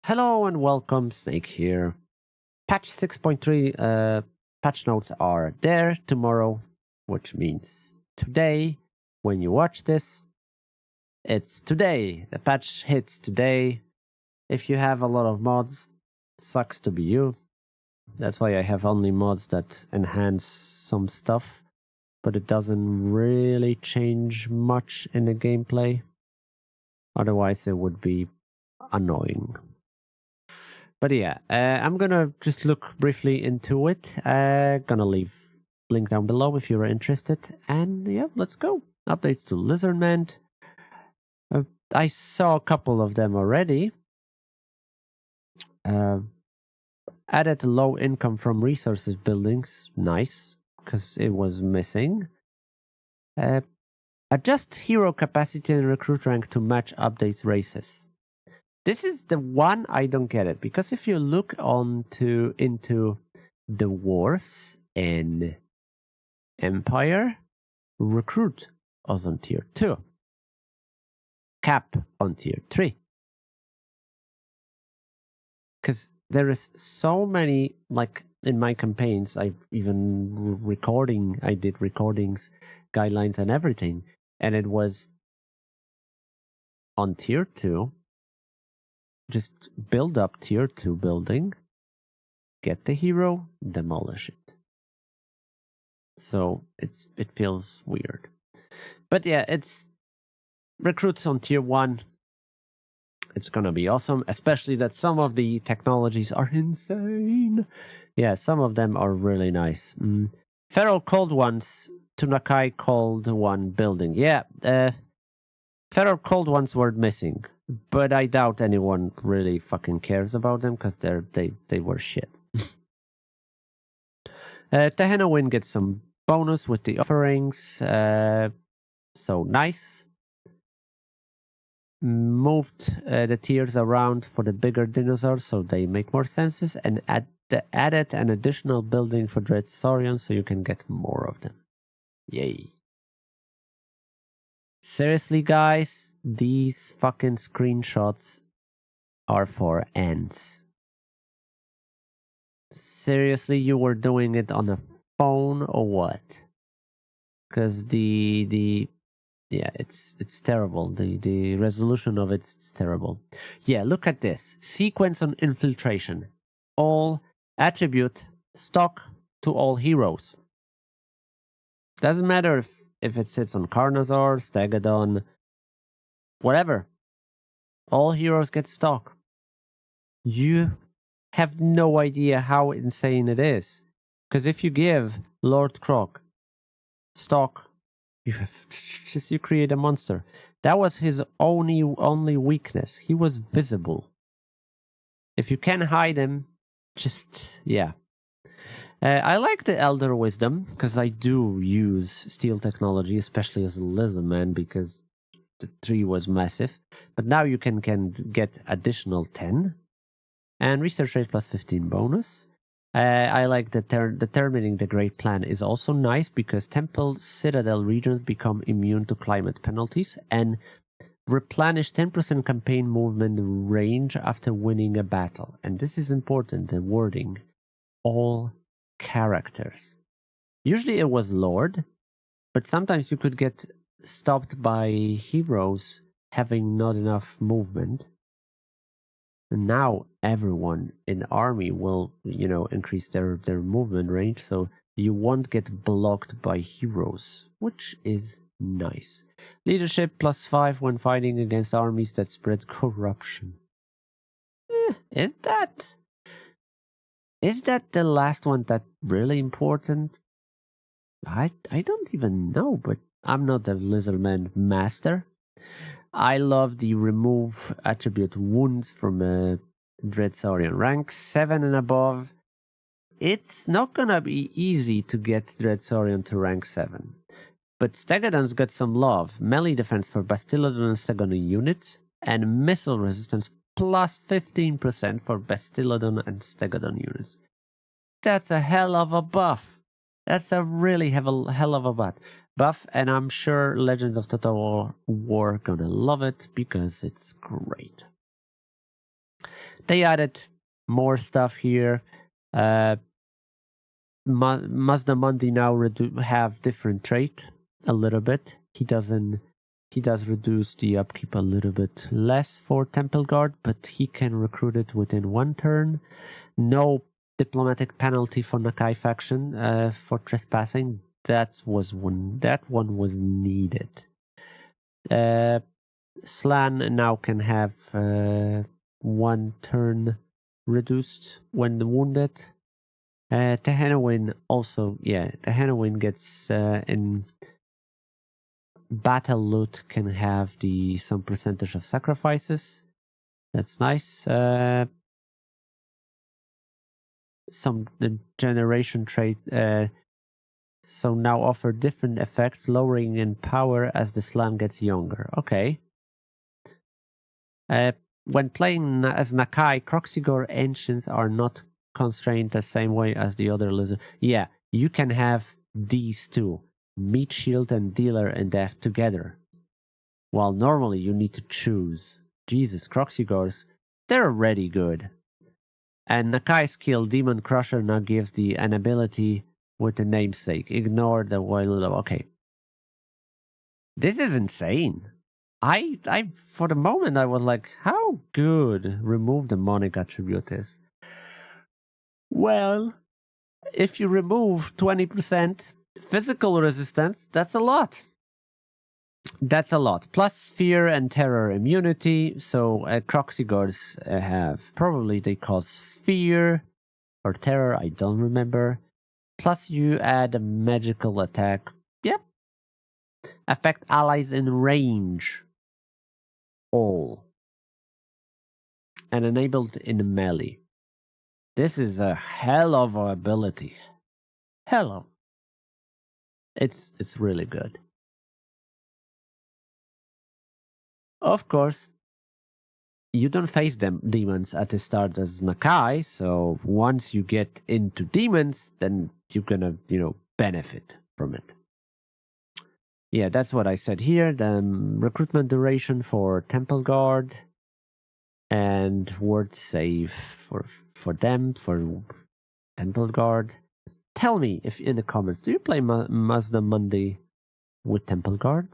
Hello and welcome, Snake here. Patch 6.3 patch notes are there tomorrow, which means today, when you watch this, it's today. The patch hits today. If you have a lot of mods, sucks to be you. That's why I have only mods that enhance some stuff, but it doesn't really change much in the gameplay. Otherwise, it would be annoying. But yeah, I'm gonna just look briefly into it. Gonna leave link down below if you're interested. And yeah, let's go. Updates to Lizardmen. I saw a couple of them already. Added low income from resources buildings. Nice, because it was missing. Adjust hero capacity and recruit rank to match updates races. This is the one I don't get it, because if you look into the wharfs in Empire, recruit was on tier 2, cap on tier 3. Because there is so many, like in my campaigns, I did recordings, guidelines and everything, and it was on tier 2. Just build up tier 2 building, get the hero, demolish it. So it feels weird. But yeah, it's recruits on tier 1. It's gonna be awesome, especially that some of the technologies are insane. Yeah, some of them are really nice. Feral Cold Ones, Tunakai Cold One building. Yeah, Feral Cold Ones were missing. But I doubt anyone really fucking cares about them because they were shit. Tehena Win gets some bonus with the offerings, so nice. Moved the tiers around for the bigger dinosaurs so they make more senses, and added an additional building for Dread Saurian so you can get more of them. Yay. Seriously, guys, these fucking screenshots are for ants. Seriously, you were doing it on a phone or what? Because yeah, it's terrible. The resolution of it's terrible. Yeah, look at this. Sequence on infiltration. All attribute stock to all heroes. Doesn't matter if it sits on Carnosaur, Stegodon, whatever. All heroes get stock. You have no idea how insane it is. Because if you give Lord Croc stock, you create a monster. That was his only weakness. He was visible. If you can hide him, yeah. I like the Elder Wisdom, because I do use steel technology, especially as a Lizardman, because the 3 was massive. But now you can get additional 10. And research rate plus 15 bonus. I like determining the Great Plan is also nice, because Temple Citadel regions become immune to climate penalties, and replenish 10% campaign movement range after winning a battle. And this is important, the wording. All characters. Usually it was Lord, but sometimes you could get stopped by heroes having not enough movement. And now everyone in the army will, increase their movement range, so you won't get blocked by heroes, which is nice. Leadership plus 5 when fighting against armies that spread corruption. Is that the last one that really important? I don't even know, but I'm not a Lizardman master. I love the remove attribute wounds from a Dread Saurian rank 7 and above. It's not gonna be easy to get Dread Saurian to rank 7. But Stegodon's got some love. Melee defense for Bastillodon and Stegodon units, and missile resistance plus 15% for Bastillodon and Stegodon units. That's a hell of a buff. That's a really hell of a buff, and I'm sure Legend of Total War gonna love it because it's great. They added more stuff here. Mazda Mundi now have different trait a little bit. He does reduce the upkeep a little bit less for Temple Guard, but he can recruit it within 1 turn. No diplomatic penalty for Nakai faction for trespassing. That one was needed. Slan now can have 1 turn reduced when wounded. Tehenowin also, Tehenowin gets in battle loot can have some percentage of sacrifices. That's nice. Some generation trait. So now offer different effects, lowering in power as the slam gets younger. Okay. When playing as Nakai, Kroxigor Ancients are not constrained the same way as the other lizard. Yeah, you can have these two, Meat Shield and Dealer and Death together. While normally you need to choose. Jesus, Kroxigors, they're already good. And Nakai's skill, Demon Crusher, now gives an ability with the namesake. Ignore the while. Okay. This is insane. I for the moment I was like, how good remove demonic attribute is. Well, if you remove 20% physical resistance, that's a lot. That's a lot. Plus fear and terror immunity. So Kroxigors have probably they cause fear or terror. I don't remember. Plus you add a magical attack. Yep. Affect allies in range. All. And enabled in melee. This is a hell of an ability. Hello. It's really good. Of course, you don't face them demons at the start as Nakai, so once you get into demons, then you're gonna, benefit from it. Yeah, that's what I said here. The recruitment duration for Temple Guard and word save for them, for Temple Guard. Tell me if in the comments, do you play Mazda Mundi with Temple Guard?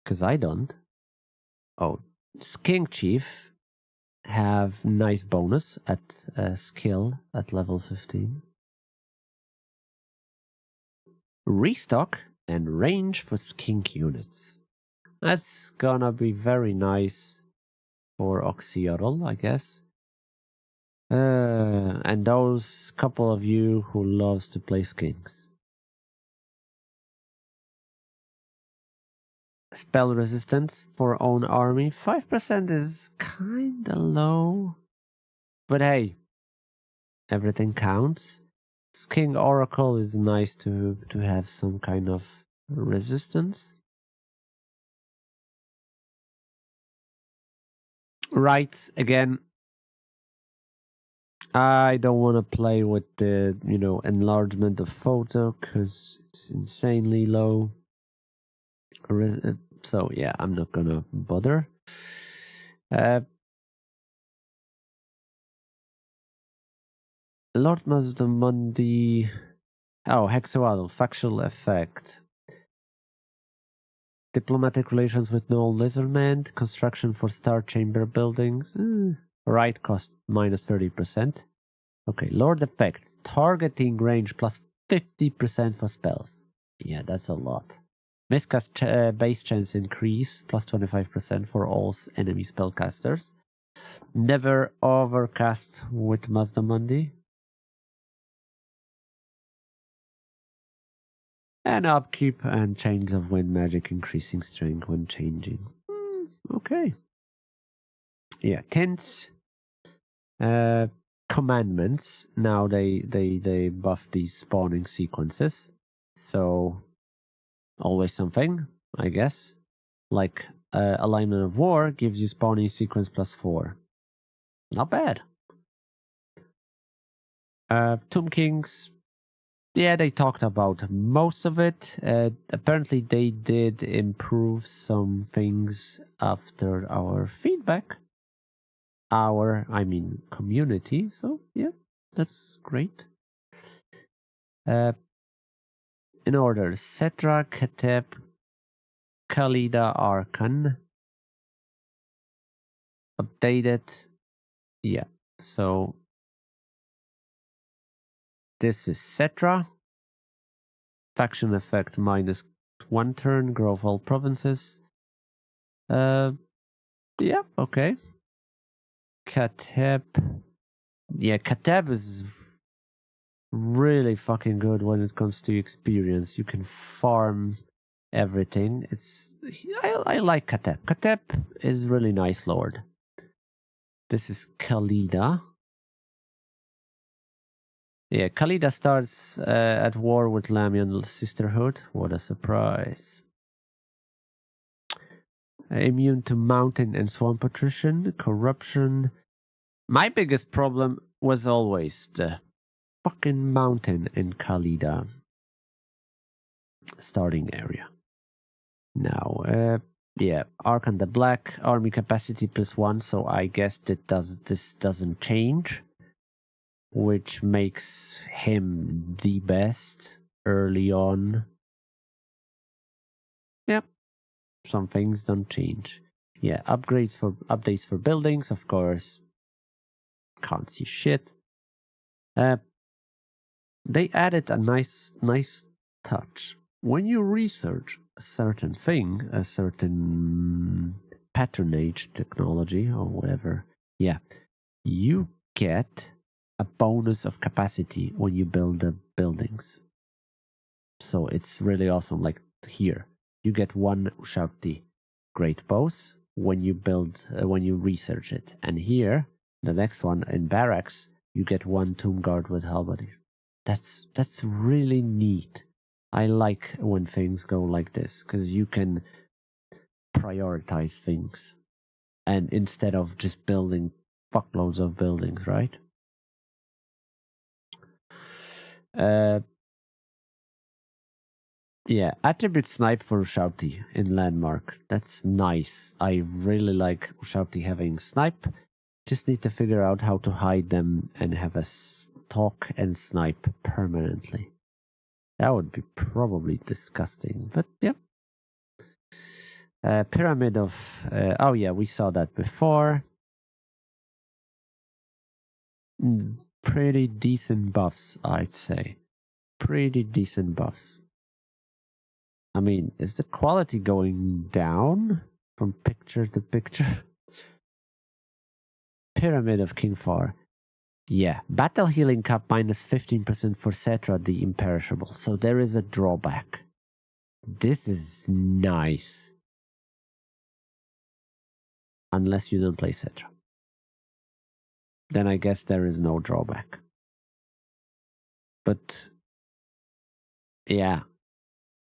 Because I don't. Oh, Skink Chief have nice bonus at skill at level 15. Restock and range for skink units. That's gonna be very nice for Oxyotl, I guess. And those couple of you who loves to play skinks. Spell resistance for own army. 5% is kinda low. But hey, everything counts. Skink Oracle is nice to have some kind of resistance. Rights, again, I don't want to play with the, enlargement of photo because it's insanely low. So yeah, I'm not gonna bother. Lord Mazda Mundi. Oh, Hexoadal, factual effect. Diplomatic relations with no Lizardmen. Construction for Star Chamber buildings. Right cost minus 30%. Okay, Lord effect. Targeting range plus 50% for spells. Yeah, that's a lot. Miscast base chance increase plus 25% for all enemy spellcasters. Never overcast with Mazda Mundi. And upkeep and change of wind magic increasing strength when changing. Okay. Yeah, tints. Commandments. Now they buff these spawning sequences. So always something, I guess. Like Alignment of War gives you spawning sequence plus 4. Not bad. Tomb Kings. Yeah, they talked about most of it. Apparently they did improve some things after our feedback. I mean community. So yeah, that's great. In order, Cetra, Kateb, Khalida, Arkan. Updated. Yeah, so this is Cetra. Faction effect -1 turn, grow of all provinces. Yeah, okay. Kateb. Yeah, Kateb is really fucking good when it comes to experience. You can farm everything. I like Kateb. Kateb is really nice lord. This is Khalida. Yeah, Khalida starts at war with Lamian Sisterhood. What a surprise. Immune to mountain and swamp attrition, corruption. My biggest problem was always the fucking mountain in Khalida starting area. Now, yeah, Arkan the Black, army capacity +1, so I guess this doesn't change, which makes him the best early on. Yep, some things don't change. Yeah, updates for buildings, of course. Can't see shit. They added a nice touch. When you research a certain thing, a certain patronage technology or whatever, yeah, you get a bonus of capacity when you build the buildings. So it's really awesome. Like here, you get 1 Ushakti Great Bows when you when you research it. And here, the next one in Barracks, you get 1 Tomb Guard with Halberdier. That's really neat. I like when things go like this because you can prioritize things, and instead of just building fuckloads of buildings, right? Yeah, attribute snipe for Ushauti in landmark. That's nice. I really like Ushauti having snipe. Just need to figure out how to hide them and have a stalk and snipe permanently. That would be probably disgusting, but yeah. Pyramid of... oh yeah, we saw that before. Pretty decent buffs, I'd say. Pretty decent buffs. I mean, is the quality going down from picture to picture? Pyramid of King Far. Yeah, battle healing cap -15% for Cetra the Imperishable. So there is a drawback. This is nice. Unless you don't play Cetra. Then I guess there is no drawback. But yeah.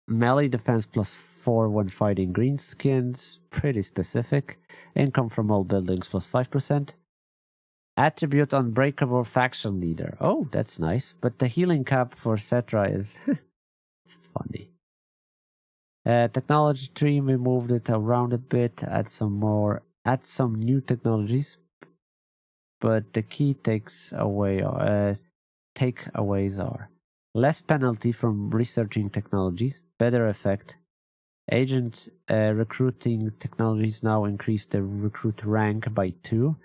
Melee defense +4 when fighting greenskins. Pretty specific. Income from all buildings +5%. Attribute Unbreakable Faction Leader. Oh, that's nice. But the healing cap for Cetra is... it's funny. Technology tree, we moved it around a bit. Add some new technologies. But the key takeaways are less penalty from researching technologies, better effect. Agent recruiting technologies now increase the recruit rank by 2.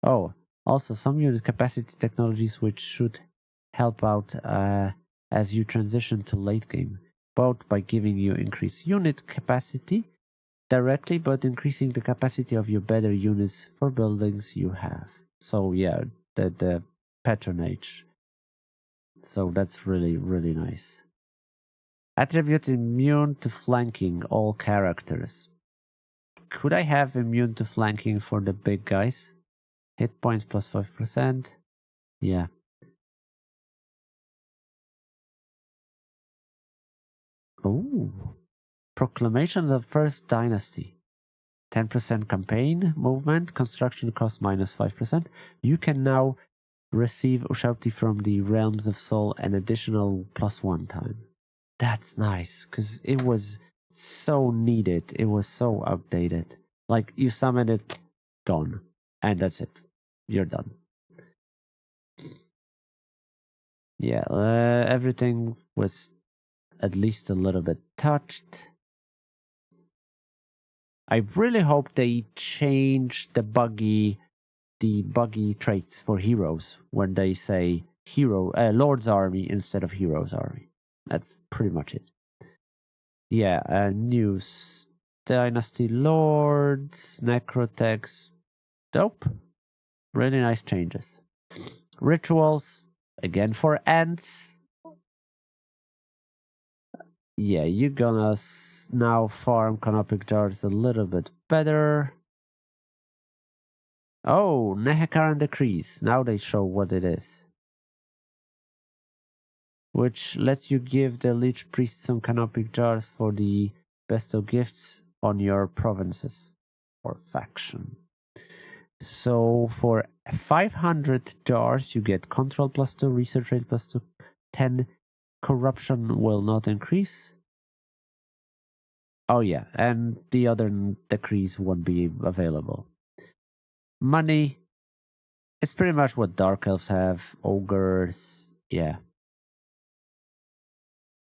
Oh, also some unit capacity technologies which should help out as you transition to late game, both by giving you increased unit capacity directly, but increasing the capacity of your better units for buildings you have. So yeah, the patronage. So that's really, really nice. Attribute immune to flanking all characters. Could I have immune to flanking for the big guys? Hit points +5%. Yeah. Oh. Proclamation of the First Dynasty. 10% campaign movement, construction cost -5%. You can now receive Ushauti from the Realms of Soul an additional +1 time. That's nice, because it was so needed. It was so outdated. Like, you summon it, gone. And that's it. You're done. Yeah, everything was at least a little bit touched. I really hope they change the buggy traits for heroes when they say Lord's Army instead of Hero's Army. That's pretty much it. Yeah, news. Dynasty Lords, Necrotex. Dope. Really nice changes. Rituals, again for ants. Yeah, you're gonna now farm canopic jars a little bit better. Oh, Nehekaran Decrees. Now they show what it is. Which lets you give the Lich Priest some canopic jars for the bestow gifts on your provinces or faction. So for 500 jars, you get control +2, research rate +2, 10. Corruption will not increase. Oh yeah, and the other decrees won't be available. Money, it's pretty much what Dark Elves have, Ogres, yeah.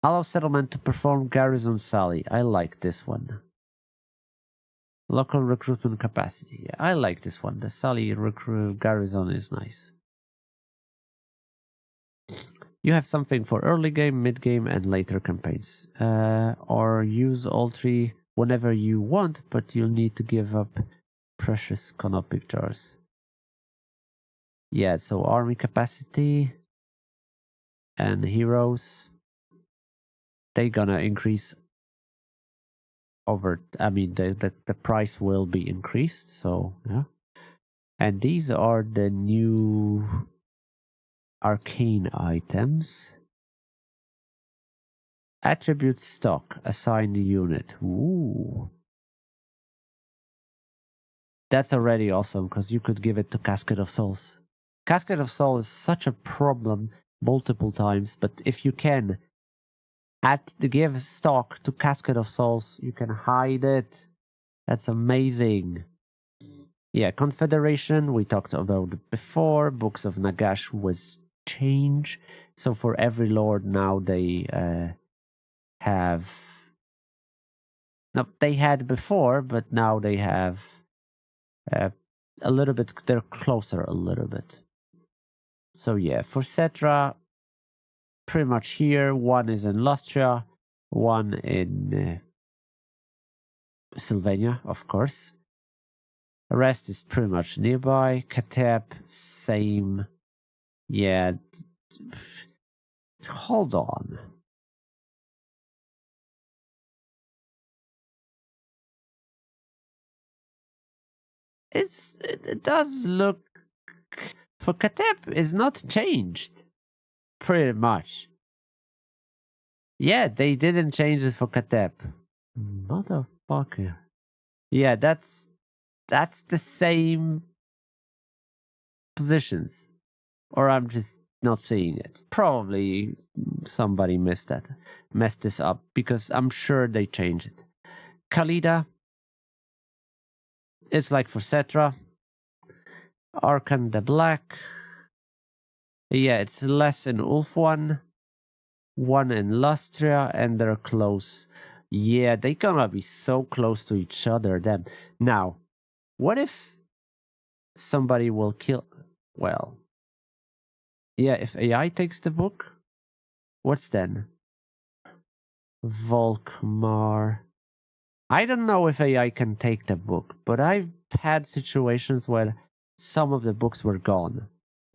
Allow settlement to perform Garrison Sally. I like this one. Local recruitment capacity. Yeah, I like this one. The Sally Garrison is nice. You have something for early game, mid game, and later campaigns. Or use all three whenever you want, but you'll need to give up precious canopic jars. Yeah, so army capacity and heroes, they're gonna increase over. I mean, the price will be increased. So yeah, and these are the new arcane items. Attribute stock, assign the unit. Ooh. That's already awesome, because you could give it to Cascade of Souls. Cascade of Souls is such a problem multiple times, but if you can give stock to Cascade of Souls, you can hide it. That's amazing. Yeah, Confederation, we talked about it before. Books of Nagash was change. So for every lord now they have... No, they had before, but now they have a little bit... They're closer a little bit. So yeah, for Cetra, pretty much here. One is in Lustria, one in Sylvania, of course. The rest is pretty much nearby. Katep, same. Yeah. Hold on. It does look... For Katep, is not changed. Pretty much. Yeah, they didn't change it for Katep. Motherfucker. Yeah, that's the same positions. Or I'm just not seeing it. Probably somebody messed this up, because I'm sure they changed it. Khalida is like for Cetra. Arkan the Black. Yeah, it's less in Ulf one in Lustria, and they're close. Yeah, they're gonna be so close to each other then. Now, what if somebody will kill... Well, yeah, if AI takes the book, what's then? Volkmar. I don't know if AI can take the book, but I've had situations where some of the books were gone.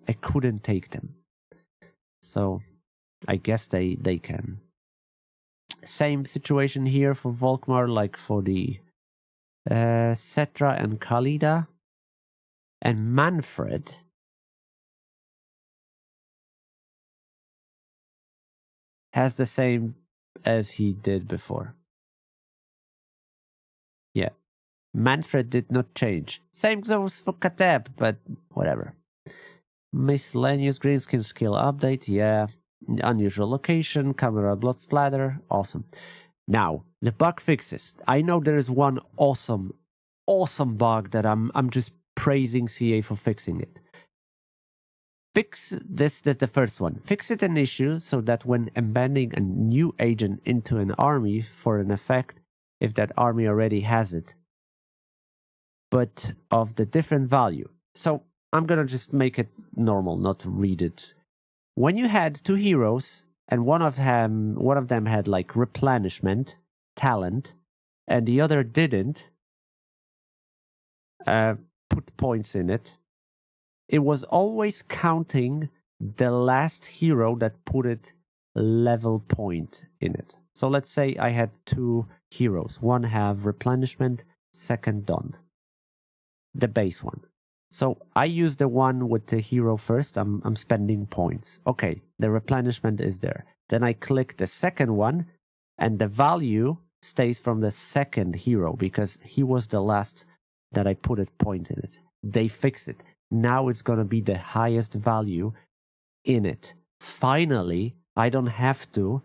I couldn't take them. So I guess they can. Same situation here for Volkmar, like for the Cetra and Khalida. And Manfred has the same as he did before. Yeah. Manfred did not change. Same goes for Kateb, but whatever. Miscellaneous greenskin skill update, yeah. Unusual location, camera blood splatter, awesome. Now, the bug fixes. I know there is one awesome bug that I'm just praising CA for fixing it. Fix this, the first one. Fix it an issue so that when embedding a new agent into an army for an effect, if that army already has it, but of the different value. So I'm gonna just make it normal, not read it. When you had two heroes and one of them had like replenishment, talent, and the other didn't put points in it, it was always counting the last hero that put it level point in it. So let's say I had two heroes. One have replenishment, second don't. The base one. So I use the one with the hero first. I'm spending points. Okay, the replenishment is there. Then I click the second one and the value stays from the second hero because he was the last that I put a point in it. They fix it. Now it's going to be the highest value in it. Finally, I don't have to,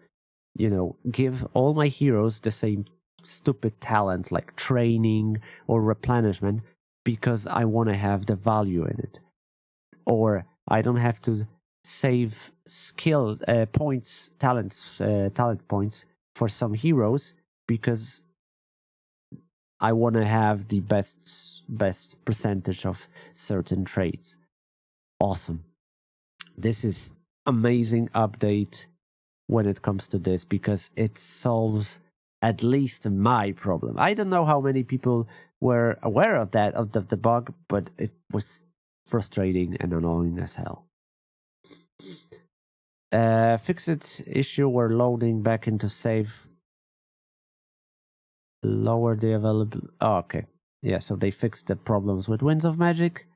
give all my heroes the same stupid talent like training or replenishment because I want to have the value in it. Or I don't have to save skill points, talent points for some heroes because I want to have the best percentage of certain traits. Awesome. This is amazing update when it comes to this because it solves at least my problem. I don't know how many people were aware of the bug, but it was frustrating and annoying as hell. Fixed issue where loading back into save lower the available. Oh, okay. Yeah, so they fixed the problems with Winds of Magic.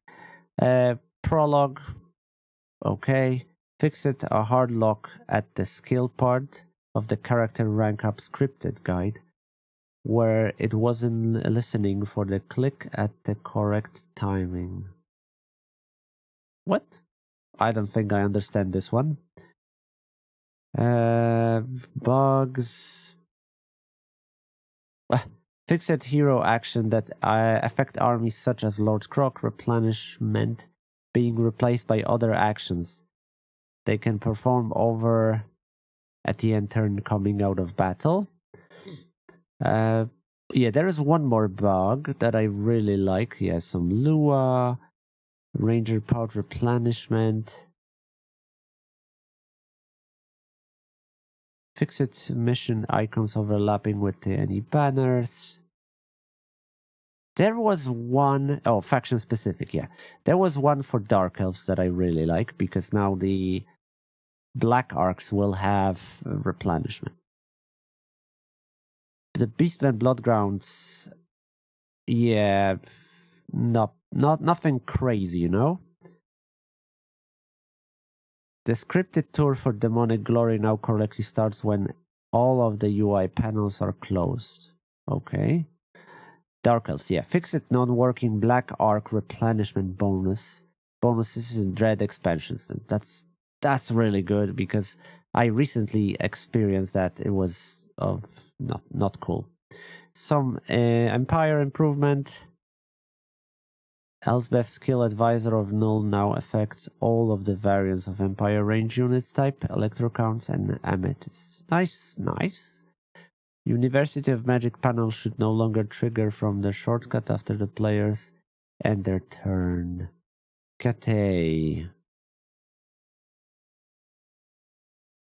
Prologue. Okay. Fix it a hard lock at the skill part of the character rank up scripted guide where it wasn't listening for the click at the correct timing. What? I don't think I understand this one. Bugs. Fixed hero action that affect armies such as Lord Croc, replenishment, being replaced by other actions. They can perform over at the end turn coming out of battle. Yeah, there is one more bug that I really like. Yeah, some Lua, Ranger Pouch replenishment. Fixed mission icons overlapping with any banners. There was one, faction specific, yeah. There was one for Dark Elves that I really like because now the Black Arcs will have replenishment. The Beastmen Bloodgrounds, yeah, nothing crazy, The scripted tour for Demonic Glory now correctly starts when all of the UI panels are closed. Okay. Dark Elves, yeah. Fixed non-working Black Arc replenishment bonuses in Dread expansions. That's really good because I recently experienced that. It was not cool. Some Empire improvement. Elsbeth's skill advisor of null now affects all of the variants of Empire range units type, electrocounts, and amethyst. Nice. University of Magic panel should no longer trigger from the shortcut after the players end their turn. Kate.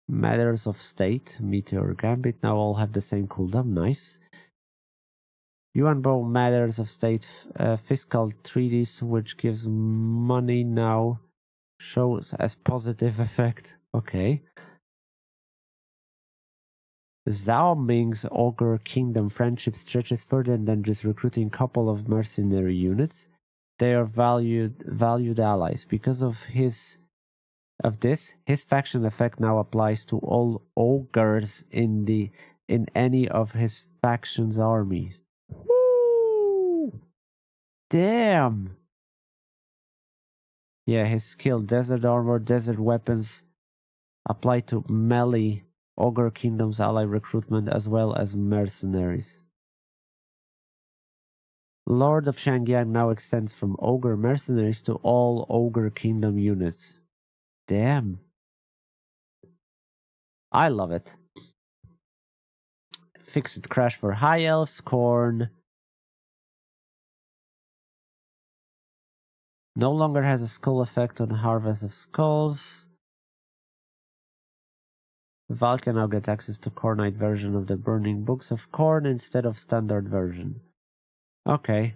Matters of State, Meteor Gambit now all have the same cooldown. Nice. Yuan Bow Matters of State fiscal treaties, which gives money now, shows as positive effect. Okay. Zhao Ming's Ogre Kingdom friendship stretches further than just recruiting a couple of mercenary units. They are valued allies. Because of this, his faction effect now applies to all ogres in any of his faction's armies. Woo! Damn! Yeah, his skill, Desert Armor, Desert Weapons, apply to melee Ogre Kingdom's ally recruitment as well as mercenaries. Lord of Shangyang now extends from Ogre mercenaries to all Ogre Kingdom units. Damn. I love it. Fixed crash for High Elves, Corn. No longer has a skull effect on Harvest of Skulls. Val can now get access to Cornite version of the Burning Books of Corn instead of standard version. Okay.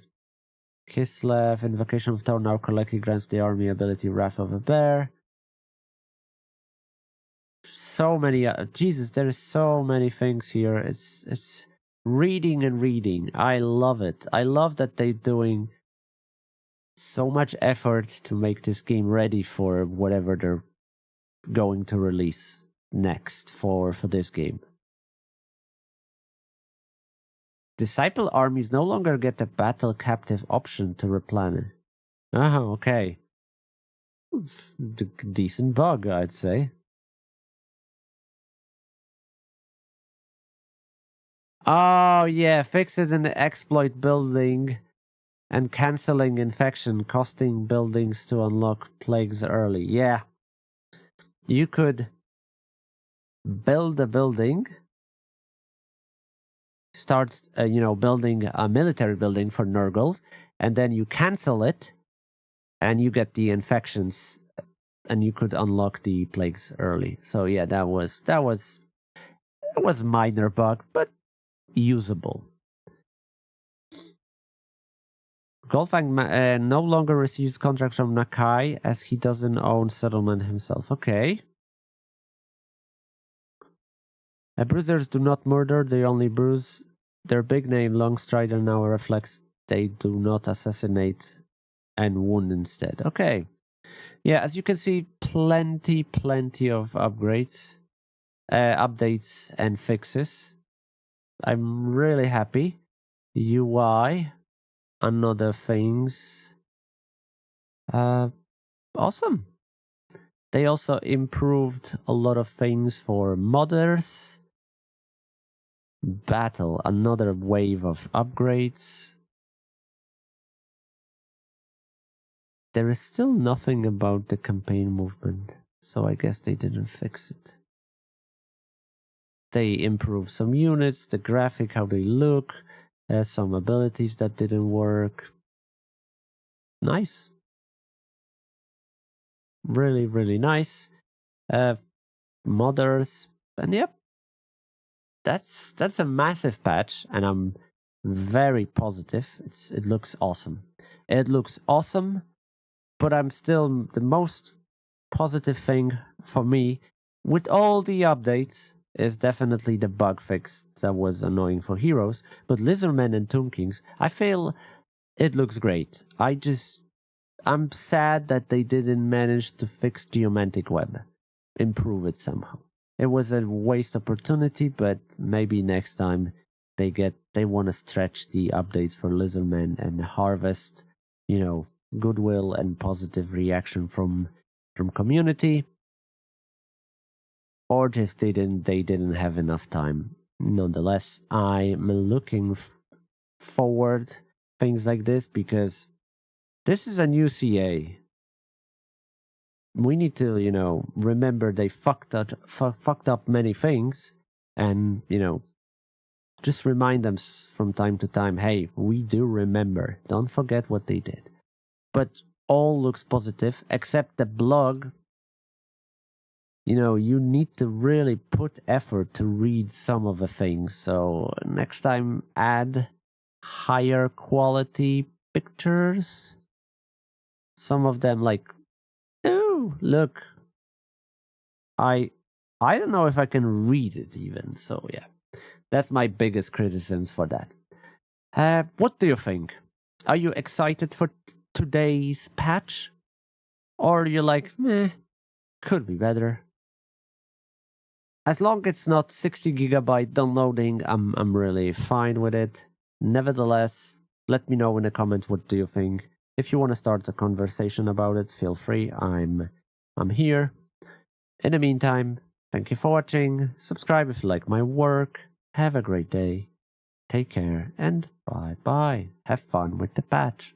Kislev, Invocation of Thor now collectively grants the army ability Wrath of a Bear. So many, Jesus, there is so many things here. It's reading and reading. I love it. I love that they're doing so much effort to make this game ready for whatever they're going to release next for this game. Disciple armies no longer get the battle captive option to replenish. Oh, okay. Decent bug, I'd say. Oh, yeah, fix it in the exploit building and canceling infection, costing buildings to unlock plagues early. Yeah. You could build a building, start, building a military building for Nurgles, and then you cancel it, and you get the infections, and you could unlock the plagues early. So yeah, that was minor bug, but usable. Goldfang no longer receives contract from Nakai as he doesn't own settlement himself. Okay. Bruisers do not murder, they only bruise. Their big name, Longstrider, now reflects they do not assassinate and wound instead. Okay. Yeah, as you can see, plenty of upgrades, updates and fixes. I'm really happy. UI and other things. Awesome. They also improved a lot of things for modders. Battle, another wave of upgrades. There is still nothing about the campaign movement, so I guess they didn't fix it. They improved some units, the graphic, how they look, some abilities that didn't work. Nice. Really, really nice. Modders, and yep. That's a massive patch, and I'm very positive. It looks awesome. It looks awesome, but I'm still the most positive thing for me with all the updates is definitely the bug fix that was annoying for heroes. But Lizardmen and Tomb Kings, I feel it looks great. I'm sad that they didn't manage to fix geomantic web, improve it somehow. It was a waste opportunity, but maybe next time they want to stretch the updates for Lizardmen and harvest, goodwill and positive reaction from community, or just they didn't have enough time. Nonetheless, I'm looking forward things like this because this is a new CA. We need to, remember they fucked up many things, and just remind them from time to time. Hey, we do remember. Don't forget what they did. But all looks positive except the blog. You need to really put effort to read some of the things. So next time, add higher quality pictures. Some of them look, I don't know if I can read it even. So yeah, that's my biggest criticisms for that. What do you think? Are you excited for today's patch, or are you like, could be better? As long as it's not 60 gigabyte downloading, I'm really fine with it. Nevertheless, let me know in the comments what do you think. If you want to start a conversation about it, feel free. I'm here. In the meantime, thank you for watching. Subscribe if you like my work. Have a great day. take care, and bye bye. Have fun with the patch.